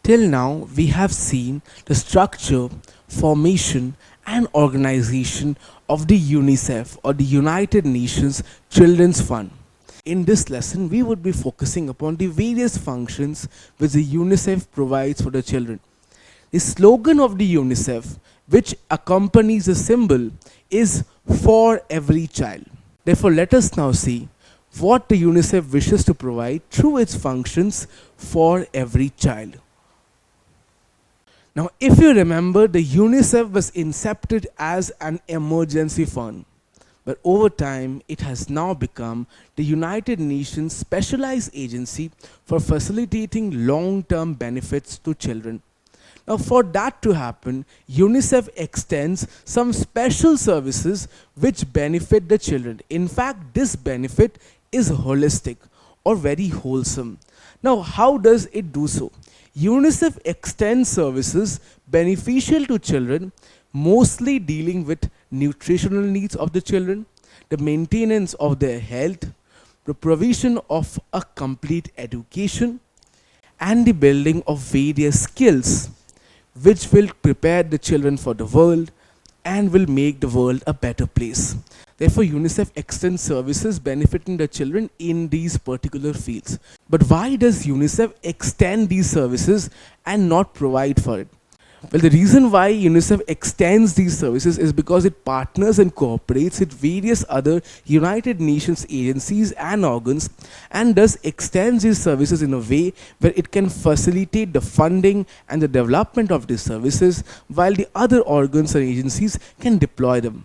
Till now, we have seen the structure, formation, and organization of the UNICEF or the United Nations Children's Fund. In this lesson, we would be focusing upon the various functions which the UNICEF provides for the children. The slogan of the UNICEF, which accompanies the symbol, is "For Every Child." Therefore, let us now see what the UNICEF wishes to provide through its functions for every child. Now, if you remember, the UNICEF was incepted as an emergency fund, but over time it has now become the United Nations specialized agency for facilitating long-term benefits to children. Now, for that to happen, UNICEF extends some special services which benefit the children. In fact, this benefit is holistic or very wholesome. Now, how does it do so? UNICEF extends services beneficial to children, mostly dealing with nutritional needs of the children, the maintenance of their health, the provision of a complete education, and the building of various skills which will prepare the children for the world and will make the world a better place. Therefore, UNICEF extends services benefiting the children in these particular fields. But why does UNICEF extend these services and not provide for it? Well, the reason why UNICEF extends these services is because it partners and cooperates with various other United Nations agencies and organs, and thus extends these services in a way where it can facilitate the funding and the development of these services, while the other organs and agencies can deploy them.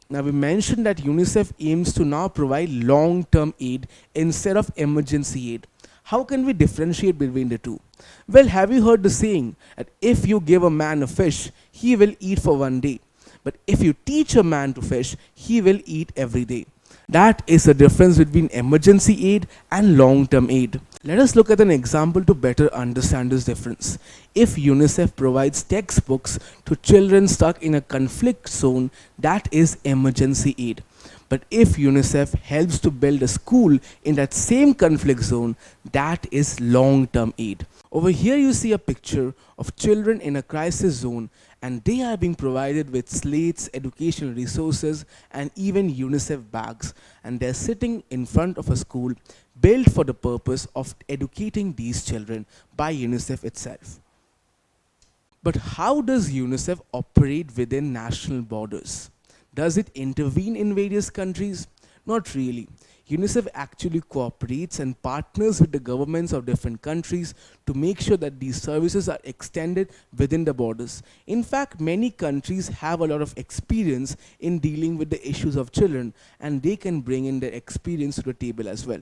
Now, we mentioned that UNICEF aims to now provide long-term aid instead of emergency aid. How can we differentiate between the two? Well, have you heard the saying that if you give a man a fish, he will eat for one day. But if you teach a man to fish, he will eat every day. That is the difference between emergency aid and long-term aid. Let us look at an example to better understand this difference. If UNICEF provides textbooks to children stuck in a conflict zone, that is emergency aid. But if UNICEF helps to build a school in that same conflict zone, that is long-term aid. Over here you see a picture of children in a crisis zone, and they are being provided with slates, educational resources, and even UNICEF bags. And they're sitting in front of a school built for the purpose of educating these children by UNICEF itself. But how does UNICEF operate within national borders? Does it intervene in various countries? Not really. UNICEF actually cooperates and partners with the governments of different countries to make sure that these services are extended within the borders. In fact, many countries have a lot of experience in dealing with the issues of children, and they can bring in their experience to the table as well.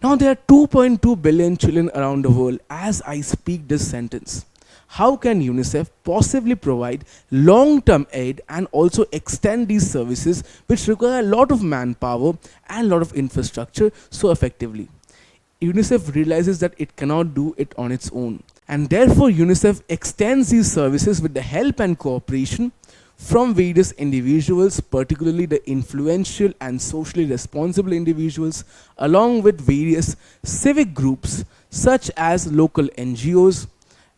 Now, there are 2.2 billion children around the world as I speak this sentence. How can UNICEF possibly provide long-term aid and also extend these services which require a lot of manpower and a lot of infrastructure so effectively? UNICEF realizes that it cannot do it on its own, and therefore UNICEF extends these services with the help and cooperation from various individuals, particularly the influential and socially responsible individuals, along with various civic groups such as local NGOs,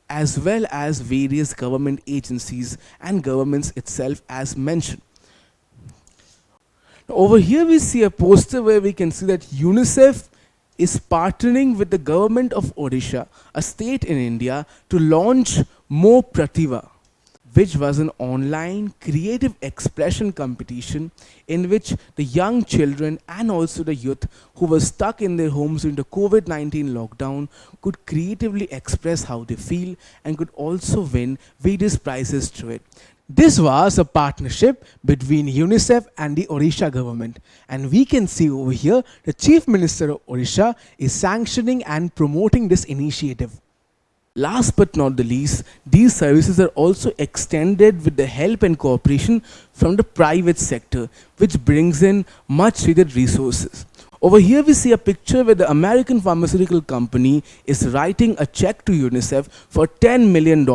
as well as various government agencies and governments itself as mentioned. Now, over here we see a poster where we can see that UNICEF is partnering with the government of Odisha, a state in India, to launch Mo Prativa, which was an online creative expression competition in which the young children and also the youth who were stuck in their homes during the COVID-19 lockdown could creatively express how they feel and could also win various prizes through it. This was a partnership between UNICEF and the Odisha government, and we can see over here the Chief Minister of Odisha is sanctioning and promoting this initiative. Last but not the least, these services are also extended with the help and cooperation from the private sector, which brings in much needed resources. Over here we see a picture where the American pharmaceutical company is writing a check to UNICEF for $10 million,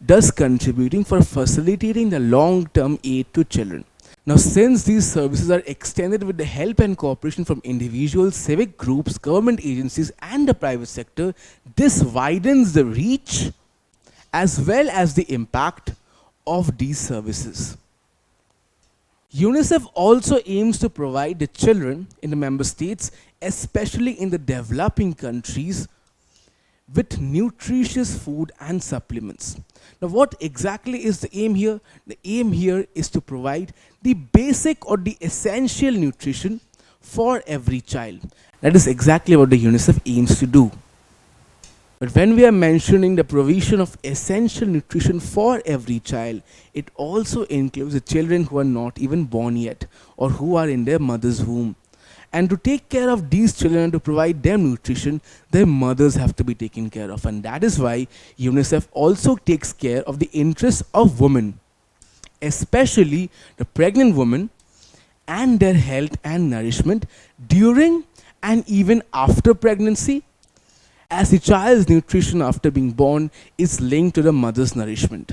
thus contributing for facilitating the long-term aid to children. Now, since these services are extended with the help and cooperation from individuals, civic groups, government agencies, and the private sector, this widens the reach as well as the impact of these services. UNICEF also aims to provide the children in the member states, especially in the developing countries, with nutritious food and supplements. Now, what exactly is the aim here? The aim here is to provide the basic or the essential nutrition for every child. That is exactly what the UNICEF aims to do. But when we are mentioning the provision of essential nutrition for every child, it also includes the children who are not even born yet or who are in their mother's womb. And to take care of these children and to provide them nutrition, their mothers have to be taken care of. And that is why UNICEF also takes care of the interests of women, especially the pregnant women, and their health and nourishment during and even after pregnancy, as the child's nutrition after being born is linked to the mother's nourishment.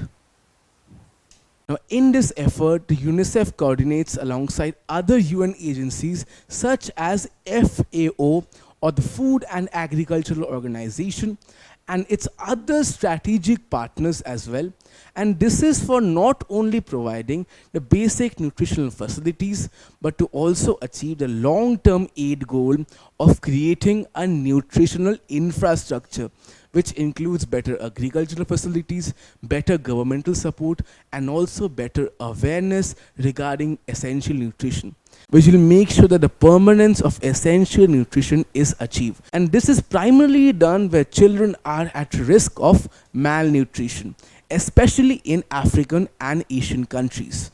Now, in this effort, the UNICEF coordinates alongside other UN agencies such as FAO or the Food and Agricultural Organization and its other strategic partners as well. And this is for not only providing the basic nutritional facilities, but to also achieve the long-term aid goal of creating a nutritional infrastructure, which includes better agricultural facilities, better governmental support, and also better awareness regarding essential nutrition, which will make sure that the permanence of essential nutrition is achieved. And this is primarily done where children are at risk of malnutrition, especially in African and Asian countries.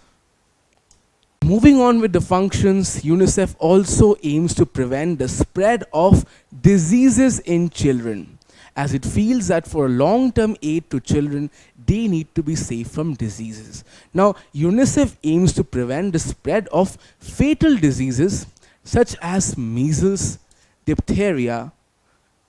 Moving on with the functions, UNICEF also aims to prevent the spread of diseases in children, as it feels that for long-term aid to children, they need to be safe from diseases. Now, UNICEF aims to prevent the spread of fatal diseases such as measles, diphtheria,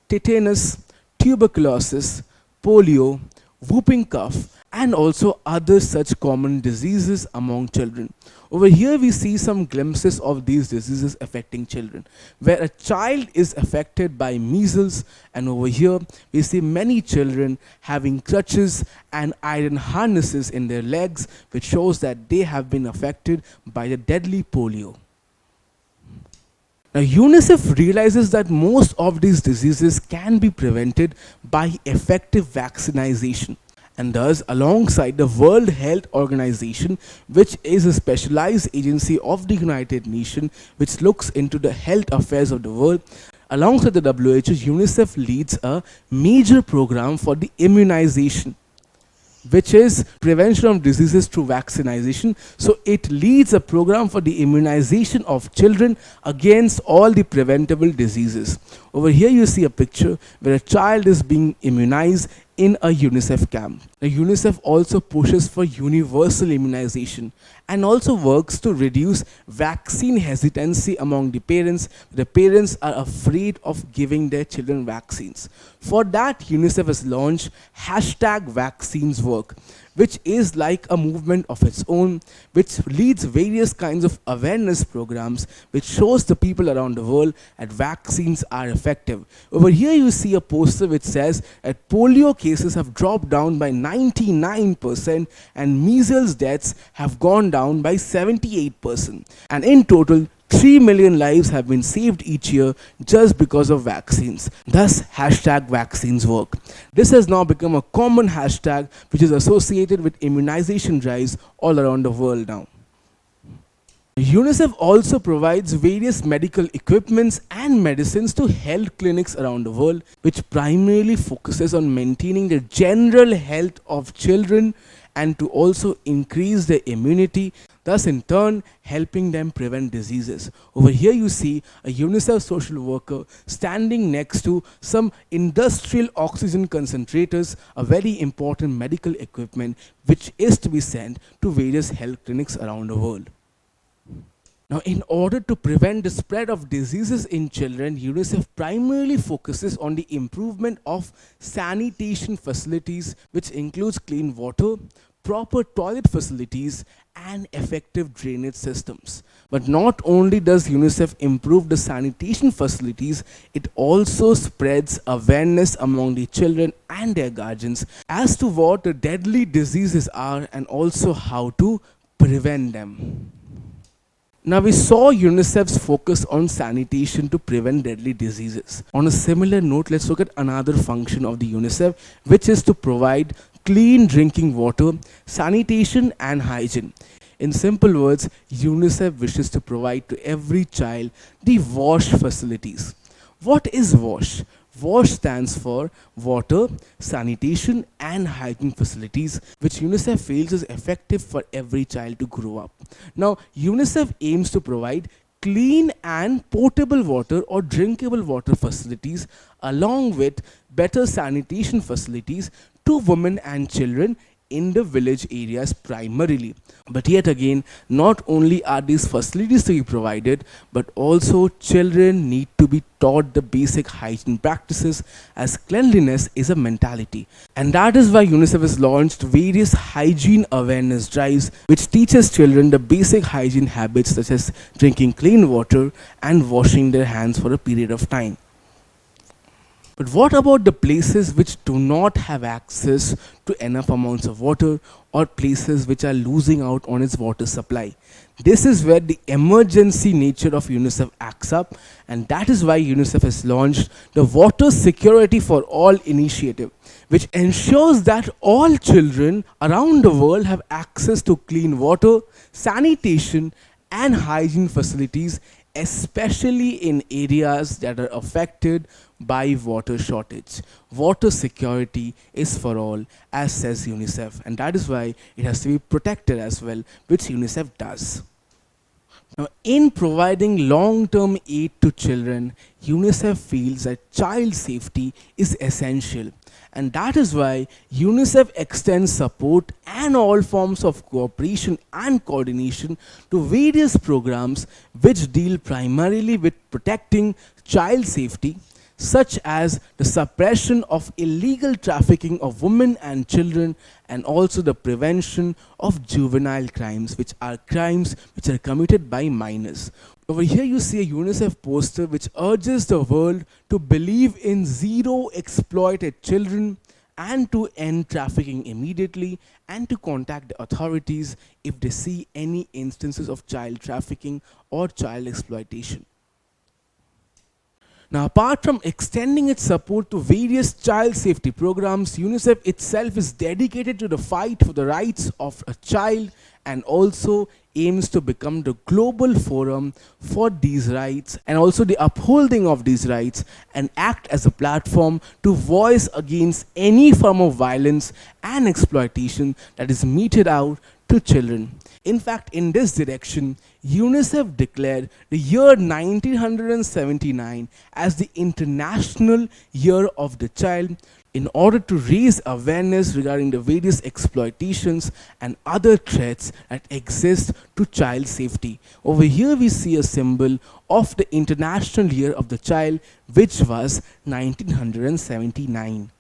tetanus, tuberculosis, polio, whooping cough, and also other such common diseases among children. Over here we see some glimpses of these diseases affecting children, where a child is affected by measles, and over here we see many children having crutches and iron harnesses in their legs, which shows that they have been affected by the deadly polio. Now, UNICEF realizes that most of these diseases can be prevented by effective vaccination. And thus, alongside the World Health Organization, which is a specialized agency of the United Nations which looks into the health affairs of the world, alongside the WHO, UNICEF leads a major program for the immunization, which is prevention of diseases through vaccination. So it leads a program for the immunization of children against all the preventable diseases. Over here you see a picture where a child is being immunized in a UNICEF camp. Now, UNICEF also pushes for universal immunization and also works to reduce vaccine hesitancy among the parents. The parents are afraid of giving their children vaccines. For that, UNICEF has launched #VaccinesWork, which is like a movement of its own, which leads various kinds of awareness programs, which shows the people around the world that vaccines are effective. Over here you see a poster which says that polio cases have dropped down by 99% and measles deaths have gone down by 78%. And in total, 3 million lives have been saved each year just because of vaccines. Thus, #VaccinesWork. This has now become a common hashtag which is associated with immunization drives all around the world now. UNICEF also provides various medical equipments and medicines to health clinics around the world, which primarily focuses on maintaining the general health of children and to also increase their immunity, thus in turn helping them prevent diseases. Over here you see a UNICEF social worker standing next to some industrial oxygen concentrators, a very important medical equipment which is to be sent to various health clinics around the world. Now, in order to prevent the spread of diseases in children, UNICEF primarily focuses on the improvement of sanitation facilities, which includes clean water, proper toilet facilities, and effective drainage systems. But not only does UNICEF improve the sanitation facilities, it also spreads awareness among the children and their guardians as to what the deadly diseases are and also how to prevent them. Now, we saw UNICEF's focus on sanitation to prevent deadly diseases. On a similar note, let's look at another function of the UNICEF, which is to provide clean drinking water, sanitation, and hygiene. In simple words, UNICEF wishes to provide to every child the WASH facilities. What is WASH? WASH stands for Water, Sanitation and Hygiene Facilities, which UNICEF feels is effective for every child to grow up. Now, UNICEF aims to provide clean and potable water or drinkable water facilities along with better sanitation facilities to women and children in the village areas primarily. But yet again, not only are these facilities to be provided, but also children need to be taught the basic hygiene practices, as cleanliness is a mentality. And that is why UNICEF has launched various hygiene awareness drives which teaches children the basic hygiene habits such as drinking clean water and washing their hands for a period of time. But what about the places which do not have access to enough amounts of water, or places which are losing out on its water supply? This is where the emergency nature of UNICEF acts up, and that is why UNICEF has launched the Water Security for All initiative, which ensures that all children around the world have access to clean water, sanitation, and hygiene facilities, especially in areas that are affected by water shortage. Water security is for all, as says UNICEF, and that is why it has to be protected as well, which UNICEF does. Now, in providing long-term aid to children, UNICEF feels that child safety is essential, and that is why UNICEF extends support and all forms of cooperation and coordination to various programs which deal primarily with protecting child safety, such as the suppression of illegal trafficking of women and children, and also the prevention of juvenile crimes, which are crimes which are committed by minors. Over here you see a UNICEF poster which urges the world to believe in zero exploited children and to end trafficking immediately, and to contact the authorities if they see any instances of child trafficking or child exploitation. Now, apart from extending its support to various child safety programs, UNICEF itself is dedicated to the fight for the rights of a child, and also aims to become the global forum for these rights and also the upholding of these rights, and act as a platform to voice against any form of violence and exploitation that is meted out to children. In fact, in this direction, UNICEF declared the year 1979 as the International Year of the Child in order to raise awareness regarding the various exploitations and other threats that exist to child safety. Over here we see a symbol of the International Year of the Child, which was 1979.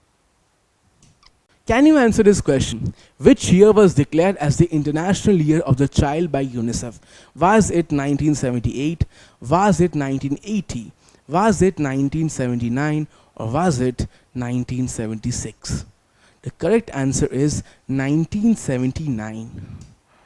Can you answer this question? Which year was declared as the International Year of the Child by UNICEF? Was it 1978? Was it 1980? Was it 1979? Or was it 1976? The correct answer is 1979.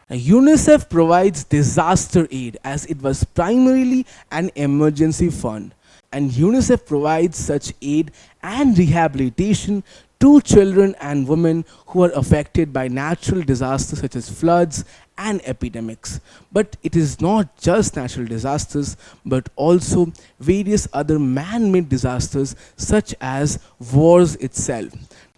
Now, UNICEF provides disaster aid as it was primarily an emergency fund, and UNICEF provides such aid and rehabilitation to children and women who are affected by natural disasters such as floods and epidemics. But it is not just natural disasters, but also various other man-made disasters such as wars itself.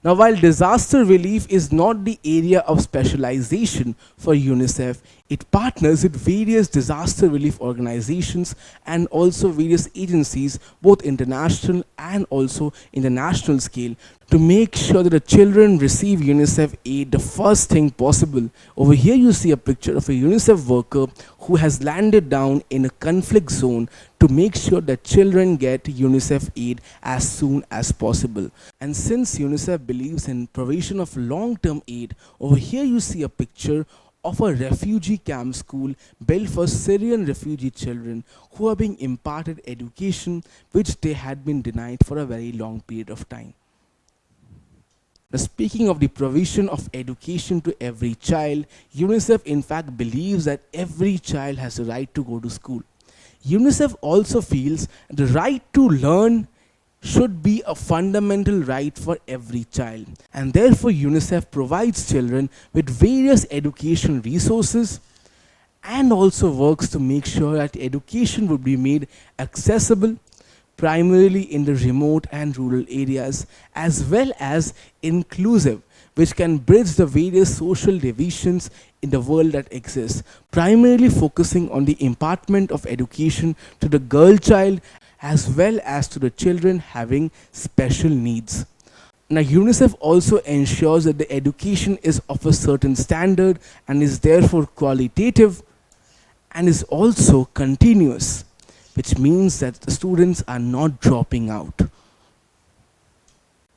Now, while disaster relief is not the area of specialization for UNICEF, it partners with various disaster relief organizations and also various agencies, both international and also in the national scale, to make sure that the children receive UNICEF aid the first thing possible. Over here you see a picture picture of a UNICEF worker who has landed down in a conflict zone to make sure that children get UNICEF aid as soon as possible. And since UNICEF believes in provision of long-term aid, over here you see a picture of a refugee camp school built for Syrian refugee children who are being imparted education which they had been denied for a very long period of time. Now, speaking of the provision of education to every child, UNICEF in fact believes that every child has the right to go to school. UNICEF also feels the right to learn should be a fundamental right for every child, and therefore UNICEF provides children with various education resources and also works to make sure that education would be made accessible primarily in the remote and rural areas, as well as inclusive, which can bridge the various social divisions in the world that exists, primarily focusing on the impartment of education to the girl child as well as to the children having special needs. Now, UNICEF also ensures that the education is of a certain standard and is therefore qualitative and is also continuous, which means that the students are not dropping out.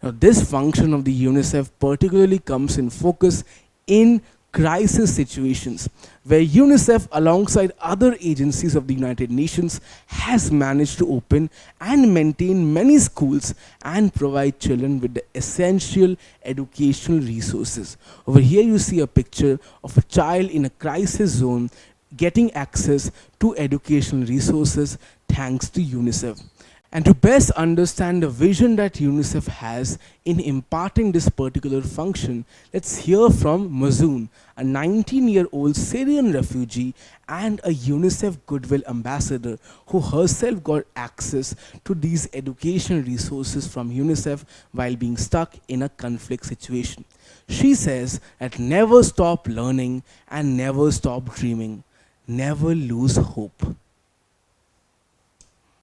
Now, this function of the UNICEF particularly comes in focus in crisis situations, where UNICEF, alongside other agencies of the United Nations, has managed to open and maintain many schools and provide children with the essential educational resources. Over here you see a picture of a child in a crisis zone getting access to educational resources thanks to UNICEF. And to best understand the vision that UNICEF has in imparting this particular function, let's hear from Mazoon, a 19-year-old Syrian refugee and a UNICEF Goodwill Ambassador who herself got access to these education resources from UNICEF while being stuck in a conflict situation. She says that never stop learning and never stop dreaming. Never lose hope.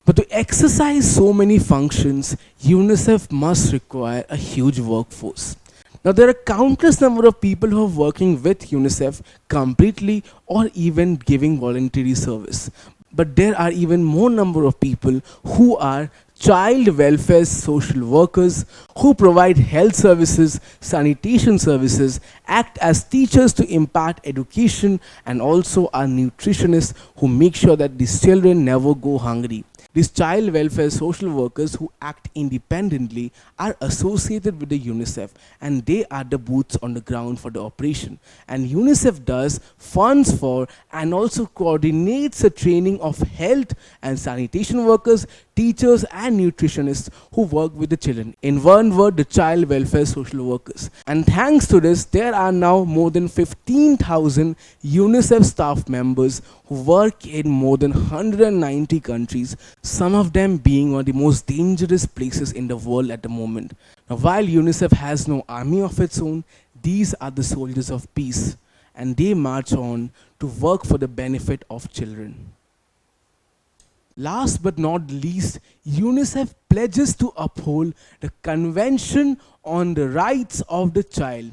But to exercise so many functions, UNICEF must require a huge workforce. Now, there are countless number of people who are working with UNICEF completely or even giving voluntary service. But there are even more number of people who are child welfare social workers who provide health services, sanitation services, act as teachers to impart education, and also are nutritionists who make sure that these children never go hungry. These child welfare social workers who act independently are associated with the UNICEF, and they are the boots on the ground for the operation. And UNICEF does funds for and also coordinates the training of health and sanitation workers, teachers and nutritionists who work with the children. In one word, the child welfare social workers. And thanks to this, there are now more than 15,000 UNICEF staff members who work in more than 190 countries, some of them being one of the most dangerous places in the world at the moment. Now, while UNICEF has no army of its own, these are the soldiers of peace, and they march on to work for the benefit of children. Last but not least, UNICEF pledges to uphold the Convention on the Rights of the Child,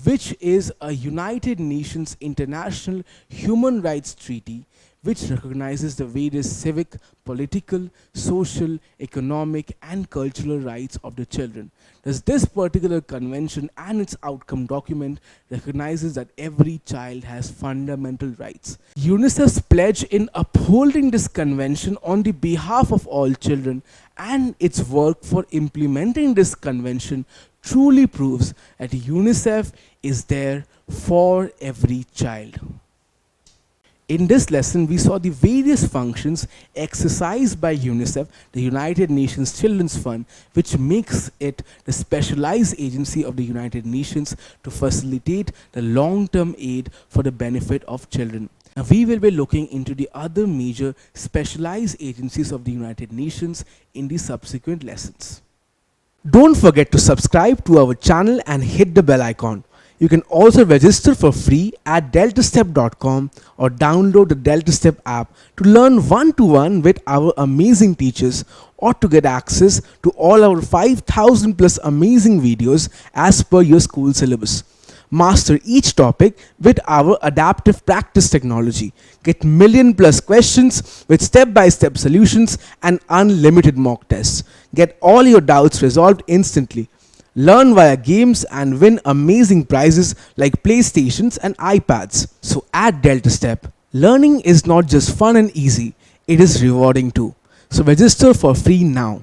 which is a United Nations International Human Rights Treaty which recognizes the various civic, political, social, economic and cultural rights of the children. Thus, this particular convention and its outcome document recognizes that every child has fundamental rights. UNICEF's pledge in upholding this convention on the behalf of all children and its work for implementing this convention truly proves that UNICEF is there for every child. In this lesson, we saw the various functions exercised by UNICEF, the United Nations Children's Fund, which makes it the specialized agency of the United Nations to facilitate the long-term aid for the benefit of children. Now, we will be looking into the other major specialized agencies of the United Nations in the subsequent lessons. Don't forget to subscribe to our channel and hit the bell icon. You can also register for free at DeltaStep.com or download the DeltaStep app to learn one-to-one with our amazing teachers or to get access to all our 5,000 plus amazing videos as per your school syllabus. Master each topic with our adaptive practice technology. Get million plus questions with step by step solutions and unlimited mock tests. Get all your doubts resolved instantly. Learn via games and win amazing prizes like PlayStations and iPads. So at DeltaStep, learning is not just fun and easy, it is rewarding too. So register for free now.